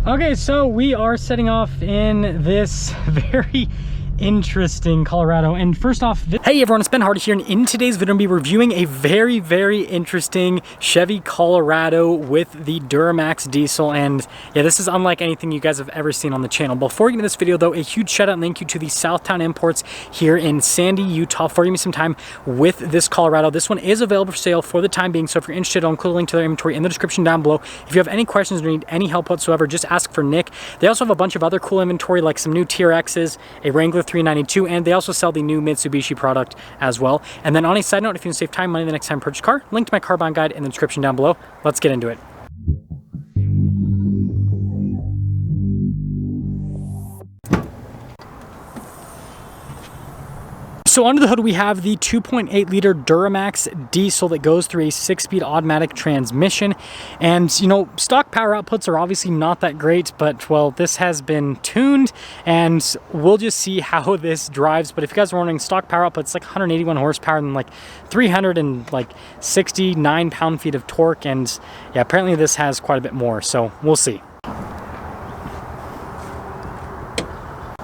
Okay, so we are setting off in this very interesting Colorado. And first off, hey everyone, it's Ben Hardy here, and in today's video I'm going to be reviewing a very interesting Chevy Colorado with the Duramax diesel. And yeah, this is unlike anything you guys have ever seen on the channel. Before we get into this video though, a huge shout out and thank you to the Southtown Imports here in Sandy, Utah for giving me some time with this Colorado. This one is available for sale for the time being, so if you're interested, I'll include a link to their inventory in the description down below. If you have any questions or need any help whatsoever, just ask for Nick. They also have a bunch of other cool inventory like some new TRXs, a Wrangler 392, and they also sell the new Mitsubishi product as well. And then on a side note, if you want to save time, money the next time you purchase a car, link to my car buying guide in the description down below. Let's get into it. So under the hood we have the 2.8 liter Duramax diesel that goes through a 6-speed automatic transmission. And you know, stock power outputs are obviously not that great, but well, this has been tuned and we'll just see how this drives. But if you guys are wondering, stock power outputs like 181 horsepower and like 369 pound-feet of torque. And yeah, apparently this has quite a bit more, so we'll see.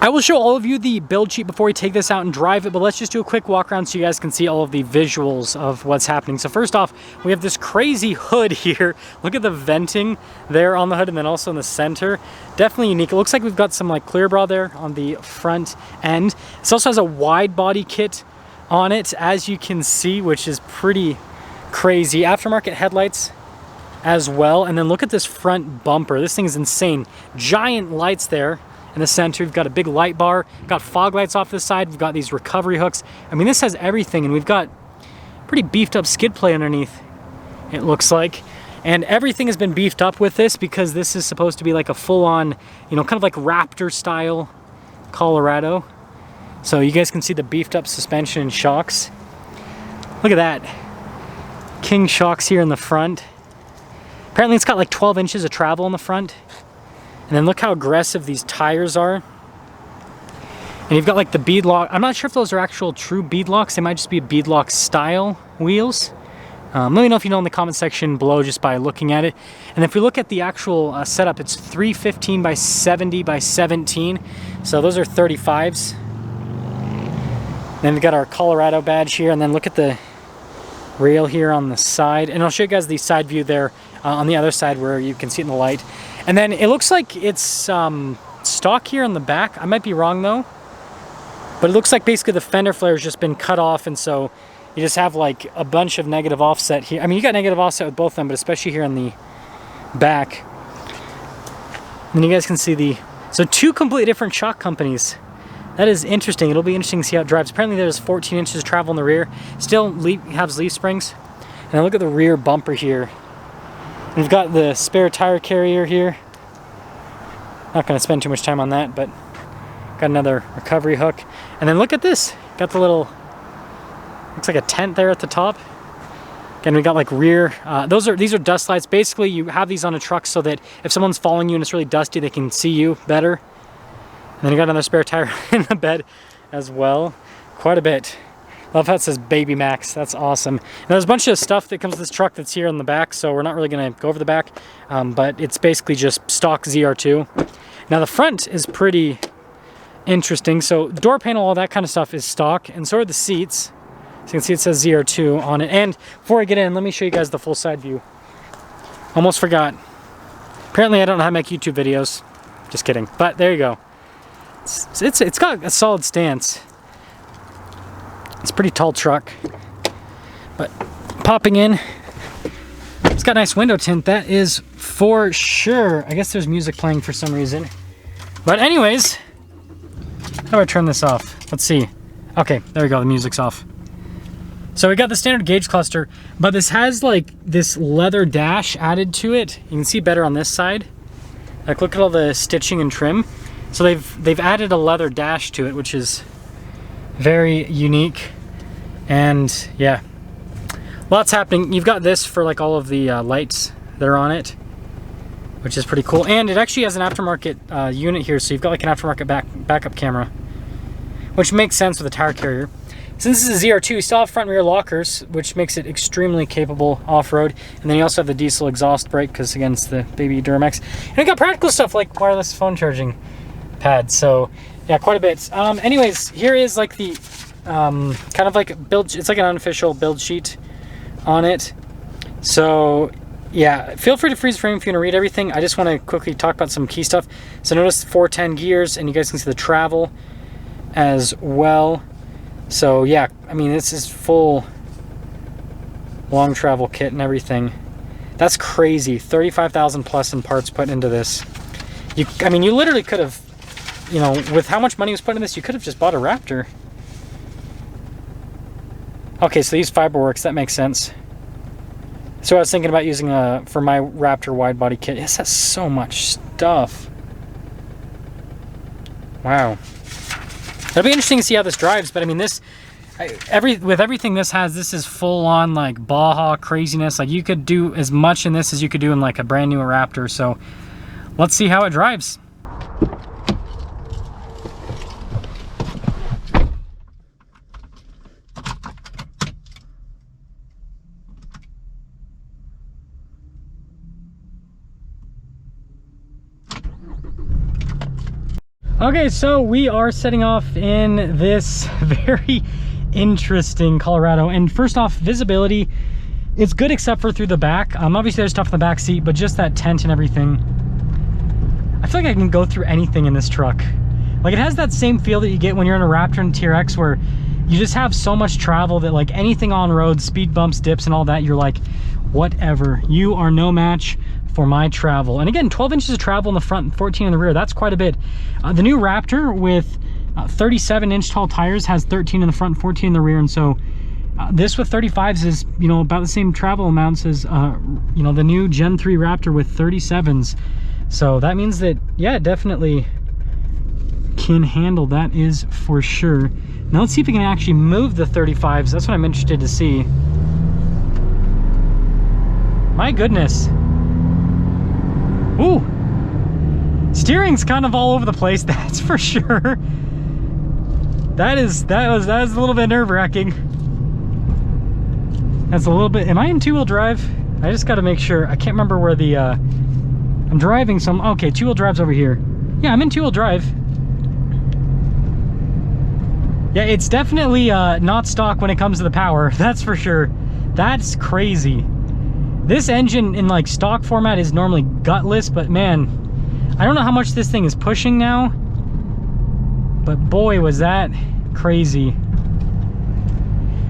I will show all of you the build sheet before we take this out and drive it, but let's just do a quick walk around so you guys can see all of the visuals of what's happening. So first off, we have this crazy hood here. Look at the venting there on the hood and then also in the center. Definitely unique. It looks like we've got some like clear bra there on the front end. This also has a wide body kit on it, as you can see, which is pretty crazy. Aftermarket headlights as well. And then look at this front bumper. This thing is insane. Giant lights there in the center. We've got a big light bar, got fog lights off this side, we've got these recovery hooks. I mean, this has everything, and we've got pretty beefed up skid plate underneath, it looks like. And everything has been beefed up with this because this is supposed to be like a full-on, you know, kind of like Raptor style Colorado. So you guys can see the beefed up suspension and shocks. Look at that. King shocks here in the front. Apparently it's got like 12 inches of travel in the front. And then look how aggressive these tires are. And you've got like the bead lock. I'm not sure if those are actual true bead locks. They might just be bead lock style wheels. Let me know if you know in the comment section below just by looking at it. And if we look at the actual setup, it's 315 by 70 by 17. So those are 35s. Then we've got our Colorado badge here. And then look at the rail here on the side. And I'll show you guys the side view there on the other side where you can see it in the light. And then it looks like it's stock here on the back. I might be wrong though. But it looks like basically the fender flare has just been cut off, and so you just have like a bunch of negative offset here. I mean, you got negative offset with both of them, but especially here on the back. And you guys can see the... So two completely different shock companies. That is interesting. It'll be interesting to see how it drives. Apparently there's 14 inches of travel in the rear. Still has leaf springs. And then look at the rear bumper here. We've got the spare tire carrier here. Not going to spend too much time on that, but got another recovery hook. And then look at this. Got the little, looks like a tent there at the top. Again, we got like rear, these are dust lights. Basically, you have these on a truck so that if someone's following you and it's really dusty, they can see you better. And then you got another spare tire in the bed as well. Quite a bit. Love how it says Baby Max. That's awesome. And there's a bunch of stuff that comes with this truck that's here in the back, so we're not really going to go over the back, but it's basically just stock ZR2. Now the front is pretty interesting. So door panel, all that kind of stuff is stock, and so are the seats. So you can see it says ZR2 on it. And before I get in, let me show you guys the full side view. Almost forgot. Apparently I don't know how to make YouTube videos. Just kidding. But there you go. It's got a solid stance. It's a pretty tall truck, but popping in, it's got nice window tint, that is for sure. I guess there's music playing for some reason. But anyways, how do I turn this off? Let's see. Okay, there we go, the music's off. So we got the standard gauge cluster, but this has like this leather dash added to it. You can see better on this side. Like look at all the stitching and trim. So they've added a leather dash to it, which is very unique. And yeah, lots happening. You've got this for like all of the lights that are on it, which is pretty cool. And it actually has an aftermarket unit here, so you've got like an aftermarket backup camera, which makes sense with a tire carrier. Since this is a ZR2, you still have front and rear lockers, which makes it extremely capable off-road. And then you also have the diesel exhaust brake, because again, it's the baby Duramax. And we got practical stuff like wireless phone charging pad. So yeah, quite a bit. Anyways, here is like the kind of like a build. It's like an unofficial build sheet on it. So yeah, feel free to freeze frame if you want to read everything. I just want to quickly talk about some key stuff. So notice 410 gears, and you guys can see the travel as well. So yeah, I mean, this is full long travel kit and everything. That's crazy. 35,000 plus in parts put into this. I mean, you literally could have, you know, with how much money was put into this, you could have just bought a Raptor. Okay, so these Fiberworks, that makes sense. So I was thinking about using for my Raptor wide body kit. Yes, that's so much stuff. Wow. It'll be interesting to see how this drives, but I mean, this, with everything this has, this is full on like Baja craziness. Like you could do as much in this as you could do in like a brand new Raptor. So let's see how it drives. Okay, so we are setting off in this very interesting Colorado. And first off, visibility, it's good except for through the back. Obviously there's stuff in the back seat, but just that tent and everything. I feel like I can go through anything in this truck. Like it has that same feel that you get when you're in a Raptor and TRX, where you just have so much travel that like anything on road, speed bumps, dips and all that, you're like, whatever, you are no match for my travel. And again, 12 inches of travel in the front and 14 in the rear. That's quite a bit. The new Raptor with 37-inch tall tires has 13 in the front and 14 in the rear. And so this with 35s is, you know, about the same travel amounts as, you know, the new Gen 3 Raptor with 37s. So that means that, yeah, it definitely can handle. That is for sure. Now let's see if we can actually move the 35s. That's what I'm interested to see. My goodness. Ooh, steering's kind of all over the place, that's for sure. That was a little bit nerve-wracking. That's a little bit. Am I in two-wheel drive? I just got to make sure. I can't remember where the I'm driving some. Okay, two-wheel drive's over here. Yeah, I'm in two-wheel drive. Yeah, it's definitely not stock when it comes to the power. That's for sure. That's crazy. This engine in like stock format is normally gutless, but man, I don't know how much this thing is pushing now, but boy, was that crazy.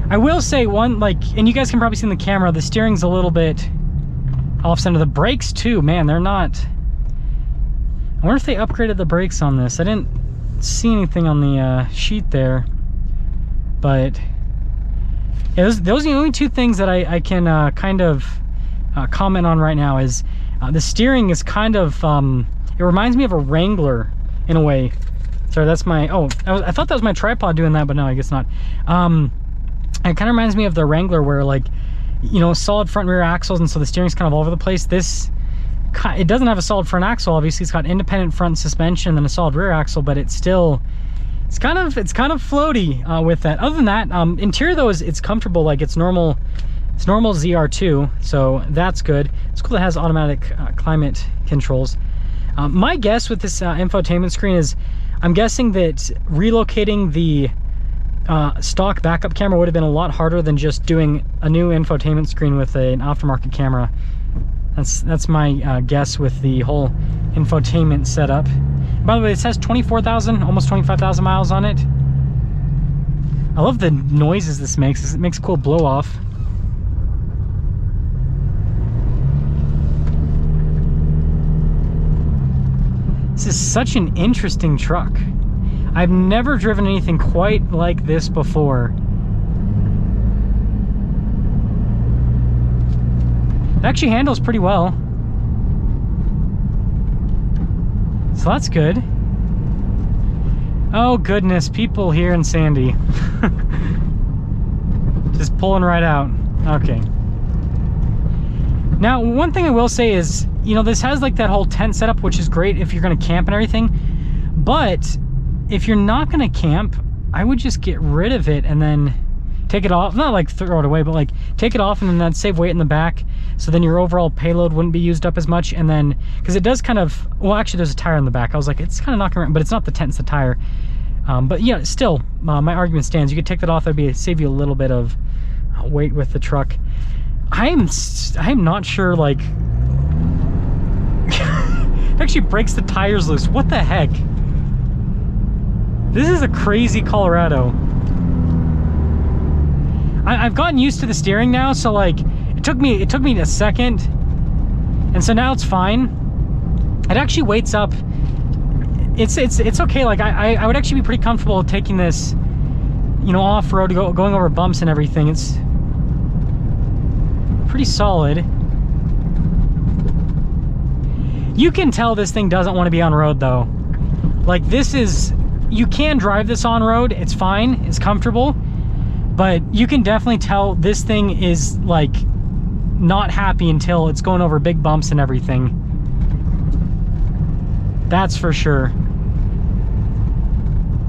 I will say one, like, and you guys can probably see in the camera, the steering's a little bit off center. The brakes too, man, they're not. I wonder if they upgraded the brakes on this. I didn't see anything on the sheet there, but yeah, those are the only two things that I can kind of comment on right now. Is the steering is kind of it reminds me of a Wrangler in a way. Sorry, that's my, I thought that was my tripod doing that, but no, I guess not. It kind of reminds me of the Wrangler, where like, you know, solid front and rear axles, and so the steering's kind of all over the place. This, it doesn't have a solid front axle, obviously. It's got independent front suspension and a solid rear axle, but it's still, it's kind of floaty with that. Other than that, interior though, it's comfortable, like it's normal ZR2, so that's good. It's cool that it has automatic climate controls. My guess with this infotainment screen is, I'm guessing that relocating the stock backup camera would have been a lot harder than just doing a new infotainment screen with an aftermarket camera. That's my guess with the whole infotainment setup. By the way, it says 24,000, almost 25,000 miles on it. I love the noises this makes. It makes a cool blow off. This is such an interesting truck. I've never driven anything quite like this before. It actually handles pretty well. So that's good. Oh goodness, people here in Sandy. Just pulling right out. Okay. Now, one thing I will say is, you know, this has like that whole tent setup, which is great if you're gonna camp and everything. But if you're not gonna camp, I would just get rid of it and then take it off. Not like throw it away, but like take it off and then that'd save weight in the back. So then your overall payload wouldn't be used up as much. And then, because it does kind of, well, actually there's a tire in the back. I was like, it's kind of knocking around, but it's not the tent, it's the tire. But yeah, still, my argument stands. You could take that off, that'd save you a little bit of weight with the truck. I'm not sure, like, it actually breaks the tires loose. What the heck? This is a crazy Colorado. I've gotten used to the steering now, so like it took me a second, and so now it's fine. It actually weights up. It's okay. Like I would actually be pretty comfortable taking this, you know, off road, going over bumps and everything. It's pretty solid. You can tell this thing doesn't want to be on road though. Like this is, you can drive this on road. It's fine. It's comfortable. But you can definitely tell this thing is like not happy until it's going over big bumps and everything. That's for sure.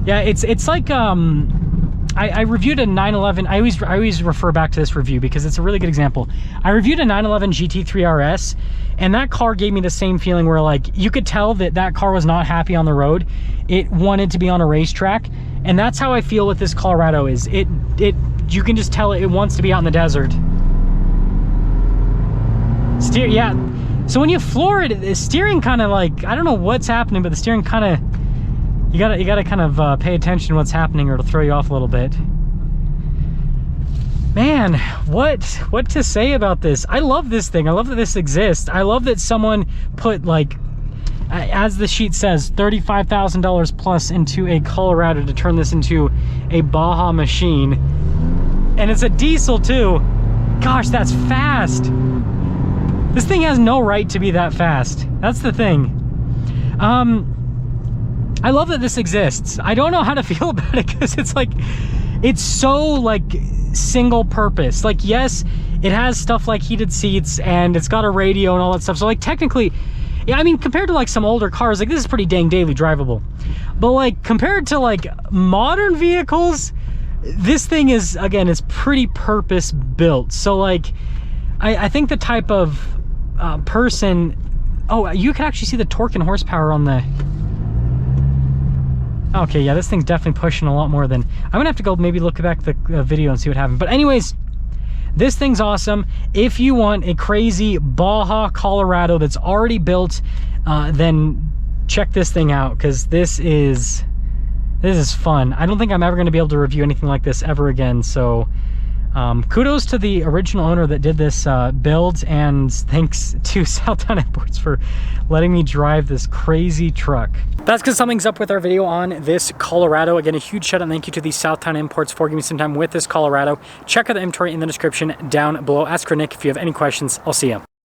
Yeah, it's like I reviewed a 911. I always refer back to this review because it's a really good example. I reviewed a 911 GT3 RS, and that car gave me the same feeling where like you could tell that that car was not happy on the road. It wanted to be on a racetrack. And that's how I feel with this Colorado is. You can just tell it wants to be out in the desert. Yeah. So when you floor it, the steering kind of like, I don't know what's happening, but the steering kind of, you gotta kind of pay attention to what's happening or it'll throw you off a little bit. Man, what to say about this? I love this thing. I love that this exists. I love that someone put, like, as the sheet says, $35,000 plus into a Colorado to turn this into a Baja machine. And it's a diesel too. Gosh, that's fast. This thing has no right to be that fast. That's the thing. I love that this exists. I don't know how to feel about it because it's like, it's so like single purpose. Like, yes, it has stuff like heated seats and it's got a radio and all that stuff. So like technically, yeah, I mean, compared to like some older cars, like this is pretty dang daily drivable. But like compared to like modern vehicles, this thing is, again, it's pretty purpose built. So like, I think the type of person, oh, you can actually see the torque and horsepower on the, okay, yeah, this thing's definitely pushing a lot more than, I'm gonna have to go maybe look back the video and see what happened. But anyways, this thing's awesome. If you want a crazy Baja Colorado that's already built, then check this thing out because this is fun. I don't think I'm ever going to be able to review anything like this ever again. So kudos to the original owner that did this build, and thanks to Southtown Imports for letting me drive this crazy truck. That's because something's up with our video on this Colorado. Again, a huge shout out and thank you to the Southtown Imports for giving me some time with this Colorado. Check out the inventory in the description down below. Ask for Nick if you have any questions. I'll see you.